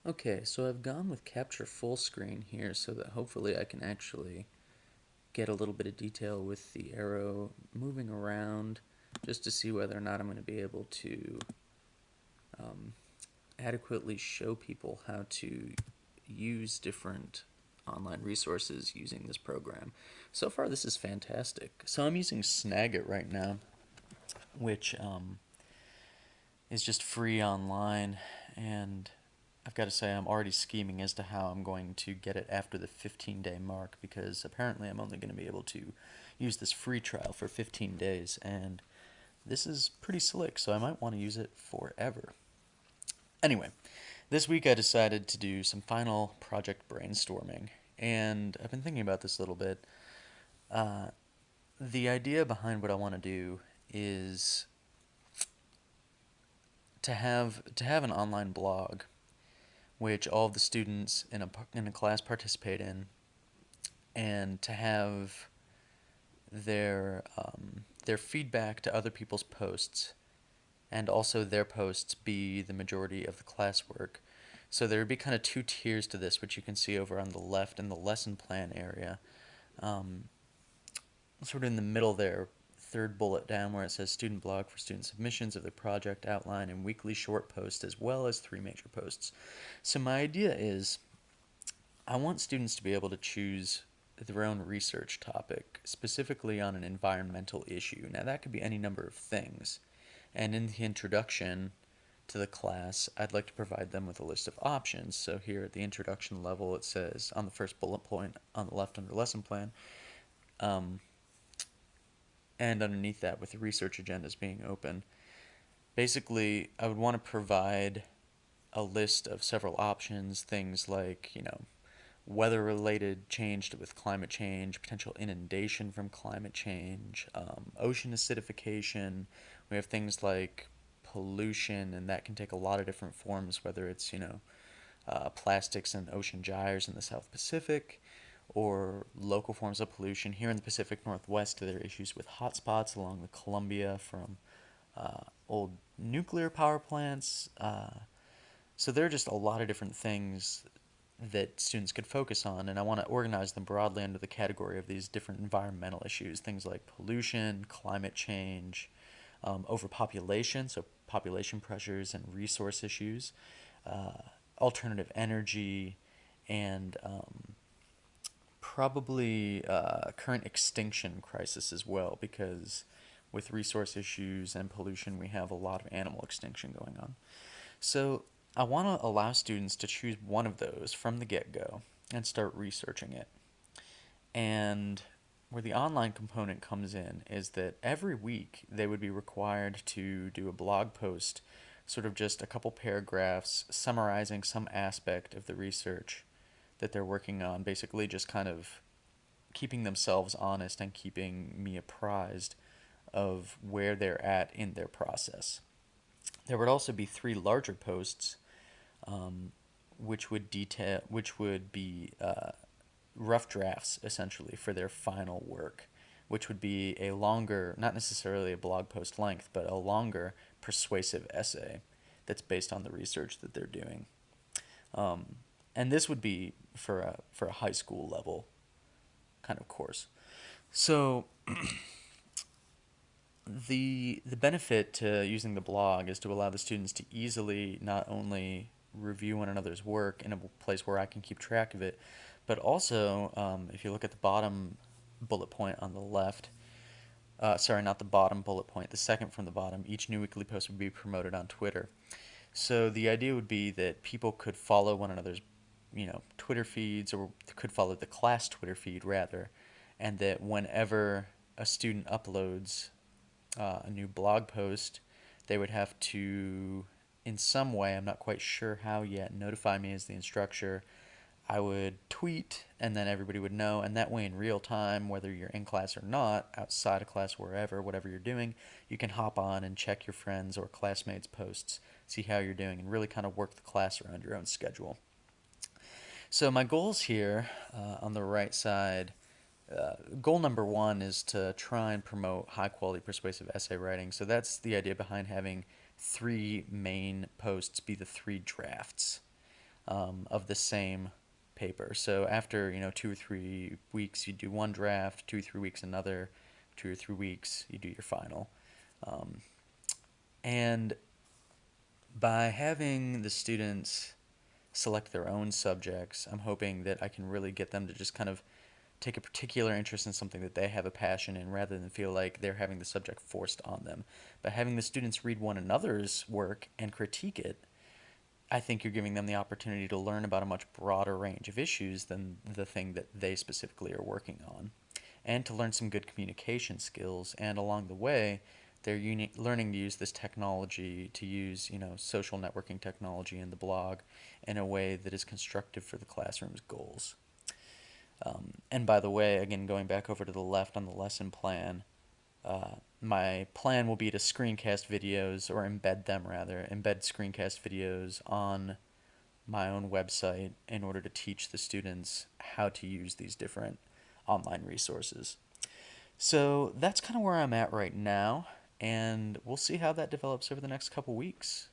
Okay, so I've gone with capture full screen here so that hopefully I can actually get a little bit of detail with the arrow moving around just to see whether or not I'm going to be able to um, adequately show people how to use different online resources using this program. So far, this is fantastic. So I'm using Snagit right now, which is just free online, and I've got to say I'm already scheming as to how I'm going to get it after the 15-day mark, because apparently I'm only going to be able to use this free trial for 15 days, and this is pretty slick, so I might want to use it forever. Anyway, this week I decided to do some final project brainstorming, and I've been thinking about this a little bit. Uh, the idea behind what I want to do is to have an online blog which all of the students in a class participate in, and to have their feedback to other people's posts, and also their posts be the majority of the classwork. So there would be kind of two tiers to this, which you can see over on the left in the lesson plan area. Um, Sort of in the middle there, third bullet down where it says student blog for student submissions of the project outline and weekly short posts as well as three major posts. So my idea is I want students to be able to choose their own research topic, specifically on an environmental issue. Now, that could be any number of things. And in the introduction to the class, I'd like to provide them with a list of options. So here at the introduction level, it says on the first bullet point on the left under lesson plan, um, and underneath that with the research agendas being open. Basically, I would want to provide a list of several options, things like, weather-related change with climate change, potential inundation from climate change, ocean acidification. We have things like pollution, and that can take a lot of different forms, whether it's, plastics and ocean gyres in the South Pacific, or local forms of pollution. Here in the Pacific Northwest, there are issues with hotspots along the Columbia from old nuclear power plants. So there are just a lot of different things that students could focus on, and I want to organize them broadly under the category of these different environmental issues, things like pollution, climate change, overpopulation, so population pressures and resource issues, uh, alternative energy, and probably current extinction crisis as well, because with resource issues and pollution, we have a lot of animal extinction going on. So I want to allow students to choose one of those from the get-go and start researching it. And where the online component comes in is that every week they would be required to do a blog post, sort of just a couple paragraphs summarizing some aspect of the research that they're working on, basically just kind of keeping themselves honest and keeping me apprised of where they're at in their process. There would also be three larger posts, which would be rough drafts essentially for their final work, which would be a longer, not necessarily a blog post length, but a longer persuasive essay that's based on the research that they're doing. And this would be for a high school level kind of course. So the benefit to using the blog is to allow the students to easily not only review one another's work in a place where I can keep track of it, but also if you look at the bottom bullet point on the left, sorry, not the bottom bullet point, the second from the bottom, each new weekly post would be promoted on Twitter. So the idea would be that people could follow one another's, Twitter feeds, or could follow the class Twitter feed rather, and that whenever a student uploads a new blog post, they would have to, in some way, I'm not quite sure how yet, notify me as the instructor. I would tweet, and then everybody would know, and that way in real time, whether you're in class or not, outside of class, wherever, whatever you're doing, you can hop on and check your friends' or classmates' posts, see how you're doing, and really kind of work the class around your own schedule. So my goals here on the right side, goal number one is to try and promote high quality persuasive essay writing. So that's the idea behind having three main posts be the three drafts. of the same paper. So after 2 or 3 weeks, you do one draft. 2 or 3 weeks another. 2 or 3 weeks you do your final. Um, and by having the students select their own subjects, I'm hoping that I can really get them to just kind of take a particular interest in something that they have a passion in rather than feel like they're having the subject forced on them. By having the students read one another's work and critique it, I think you're giving them the opportunity to learn about a much broader range of issues than the thing that they specifically are working on, and to learn some good communication skills. And along the way, they're learning to use this technology, to use social networking technology and the blog in a way that is constructive for the classroom's goals. And by the way, again, going back over to the left on the lesson plan, my plan will be to screencast videos, or embed them rather, embed screencast videos on my own website in order to teach the students how to use these different online resources. So that's kind of where I'm at right now, and we'll see how that develops over the next couple weeks.